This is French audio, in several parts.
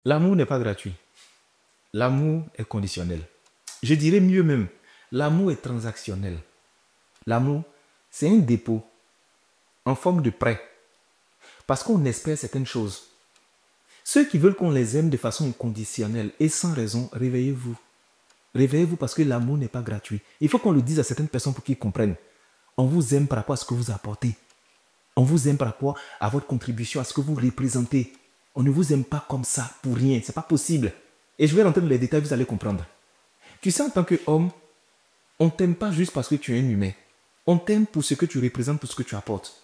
L'amour n'est pas gratuit. L'amour est conditionnel. Je dirais mieux même, l'amour est transactionnel. L'amour, c'est un dépôt en forme de prêt. Parce qu'on espère certaines choses. Ceux qui veulent qu'on les aime de façon inconditionnelle et sans raison, réveillez-vous. Réveillez-vous parce que l'amour n'est pas gratuit. Il faut qu'on le dise à certaines personnes pour qu'ils comprennent. On vous aime par rapport à ce que vous apportez. On vous aime par rapport à votre contribution, à ce que vous représentez. On ne vous aime pas comme ça, pour rien. Ce n'est pas possible. Et je vais rentrer dans les détails, vous allez comprendre. Tu sais, en tant qu'homme, on ne t'aime pas juste parce que tu es un humain. On t'aime pour ce que tu représentes, pour ce que tu apportes.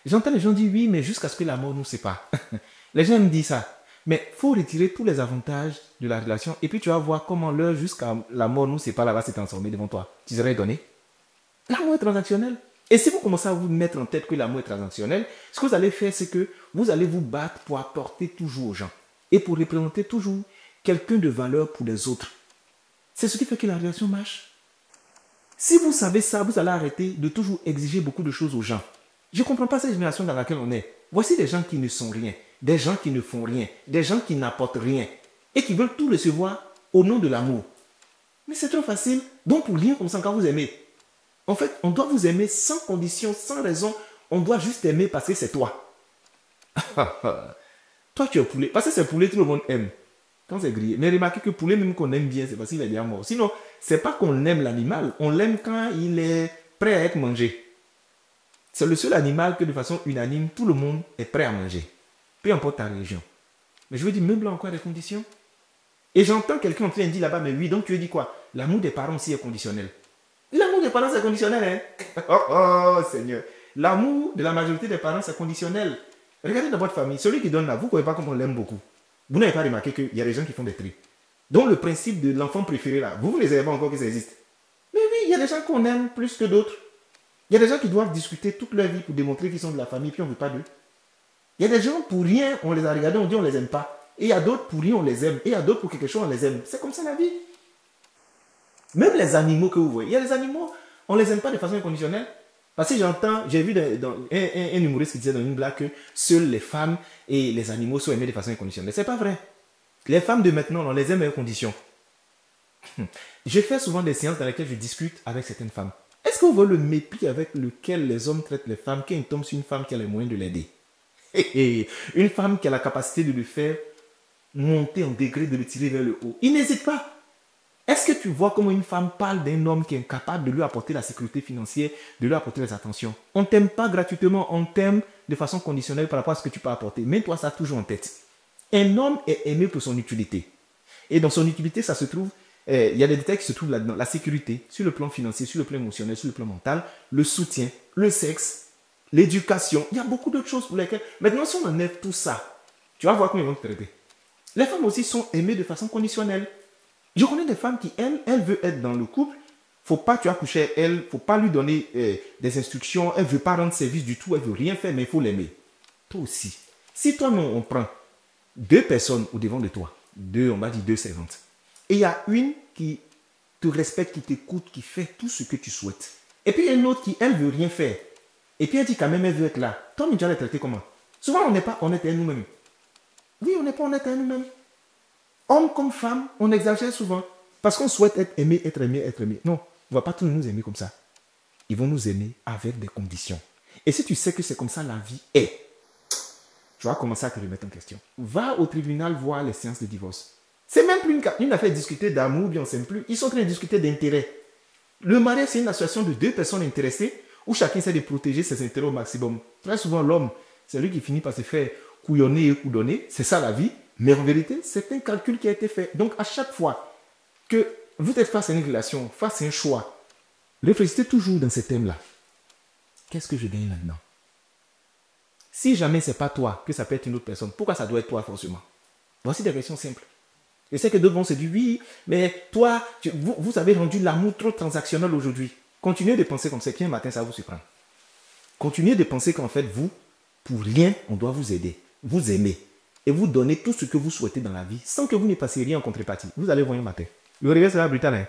J'entends les gens dire oui, mais jusqu'à ce que la mort nous sépare. Les gens me disent ça. Mais il faut retirer tous les avantages de la relation et puis tu vas voir comment l'heure jusqu'à la mort nous sépare là-bas s'est transformée devant toi. Tu serais donné. L'amour est transactionnel. Et si vous commencez à vous mettre en tête que l'amour est transactionnel, ce que vous allez faire, c'est que vous allez vous battre pour apporter toujours aux gens et pour représenter toujours quelqu'un de valeur pour les autres. C'est ce qui fait que la relation marche. Si vous savez ça, vous allez arrêter de toujours exiger beaucoup de choses aux gens. Je ne comprends pas cette génération dans laquelle on est. Voici des gens qui ne sont rien, des gens qui ne font rien, des gens qui n'apportent rien et qui veulent tout recevoir au nom de l'amour. Mais c'est trop facile. Donc pour rien comme ça, quand vous aimez, en fait, on doit vous aimer sans condition, sans raison. On doit juste aimer parce que c'est toi. Toi, tu es poulet. Parce que c'est poulet, tout le monde aime. Quand c'est grillé. Mais remarquez que poulet, même qu'on aime bien, c'est parce qu'il est bien mort. Sinon, c'est pas qu'on aime l'animal. On l'aime quand il est prêt à être mangé. C'est le seul animal que de façon unanime, tout le monde est prêt à manger. Peu importe ta région. Mais je veux dire, même là encore, des conditions. Et j'entends quelqu'un en train de dire là-bas, mais oui, donc tu veux dire quoi? L'amour des parents aussi est conditionnel. L'amour des parents, c'est conditionnel, hein? Oh, Seigneur. L'amour de la majorité des parents, c'est conditionnel. Regardez dans votre famille, celui qui donne là, vous ne pouvez pas comme on l'aime beaucoup. Vous n'avez pas remarqué qu'il y a des gens qui font des tris. Donc le principe de l'enfant préféré là, vous ne les avez pas encore que ça existe. Mais oui, il y a des gens qu'on aime plus que d'autres. Il y a des gens qui doivent discuter toute leur vie pour démontrer qu'ils sont de la famille, puis on ne veut pas d'eux. Il y a des gens pour rien, on les a regardés, on dit on ne les aime pas. Et il y a d'autres pour rien, on les aime. Et il y a d'autres pour quelque chose, on les aime. C'est comme ça la vie. Même les animaux que vous voyez, il y a des animaux, on ne les aime pas de façon inconditionnelle. Parce que j'ai vu un humoriste qui disait dans une blague que seules les femmes et les animaux sont aimés de façon inconditionnelle. Ce n'est pas vrai. Les femmes de maintenant, on les aime à condition. Je fais souvent des séances dans lesquelles je discute avec certaines femmes. Est-ce que vous voyez le mépris avec lequel les hommes traitent les femmes quand ils tombent sur une femme qui a les moyens de l'aider? Une femme qui a la capacité de le faire monter en degré, de le tirer vers le haut. Ils n'hésitent pas. Est-ce que tu vois comment une femme parle d'un homme qui est incapable de lui apporter la sécurité financière, de lui apporter les attentions? On ne t'aime pas gratuitement, on t'aime de façon conditionnelle par rapport à ce que tu peux apporter. Mets-toi ça toujours en tête. Un homme est aimé pour son utilité. Et dans son utilité, ça se trouve, il y a des détails qui se trouvent là-dedans. La sécurité, sur le plan financier, sur le plan émotionnel, sur le plan mental, le soutien, le sexe, l'éducation. Il y a beaucoup d'autres choses pour lesquelles... Maintenant, si on enlève tout ça, tu vas voir comment ils vont te traiter. Les femmes aussi sont aimées de façon conditionnelle. Je connais des femmes qui, elles veulent être dans le couple. Faut pas, tu as couché elle, faut pas lui donner des instructions. Elle veut pas rendre service du tout, elle veut rien faire, mais il faut l'aimer. Toi aussi. Si toi, non, on prend deux personnes au devant de toi, on va dire deux servantes, et il y a une qui te respecte, qui t'écoute, qui fait tout ce que tu souhaites. Et puis il y a une autre qui, elle veut rien faire. Et puis elle dit quand même, elle veut être là. Toi, tu vas la traiter comment? Souvent, on n'est pas honnête à nous-mêmes. Oui, on n'est pas honnête à nous-mêmes. Homme comme femme, on exagère souvent. Parce qu'on souhaite être aimé, être aimé, être aimé. Non, on ne va pas tous nous aimer comme ça. Ils vont nous aimer avec des conditions. Et si tu sais que c'est comme ça la vie est, tu vas commencer à te remettre en question. Va au tribunal voir les séances de divorce. C'est même plus une affaire discutée d'amour, bien on ne s'aime plus. Ils sont en train de discuter d'intérêt. Le mariage, c'est une association de deux personnes intéressées où chacun essaie de protéger ses intérêts au maximum. Très souvent, l'homme, c'est lui qui finit par se faire couillonner et coudonner. C'est ça la vie. Mais en vérité, c'est un calcul qui a été fait. Donc, à chaque fois que vous êtes face à une relation, face à un choix, réfléchissez toujours dans ces thèmes-là. Qu'est-ce que je gagne là-dedans? Si jamais ce n'est pas toi, que ça peut être une autre personne, pourquoi ça doit être toi forcément? Voici des questions simples. Je sais que d'autres vont se dire, oui, mais toi, vous avez rendu l'amour trop transactionnel aujourd'hui. Continuez de penser comme ça, puis un matin, ça vous surprend. Continuez de penser qu'en fait, vous, pour rien, on doit vous aider, vous aimer. Et vous donner tout ce que vous souhaitez dans la vie sans que vous ne passiez rien en contrepartie. Vous allez voir un matin. Le réveil sera brutal, hein?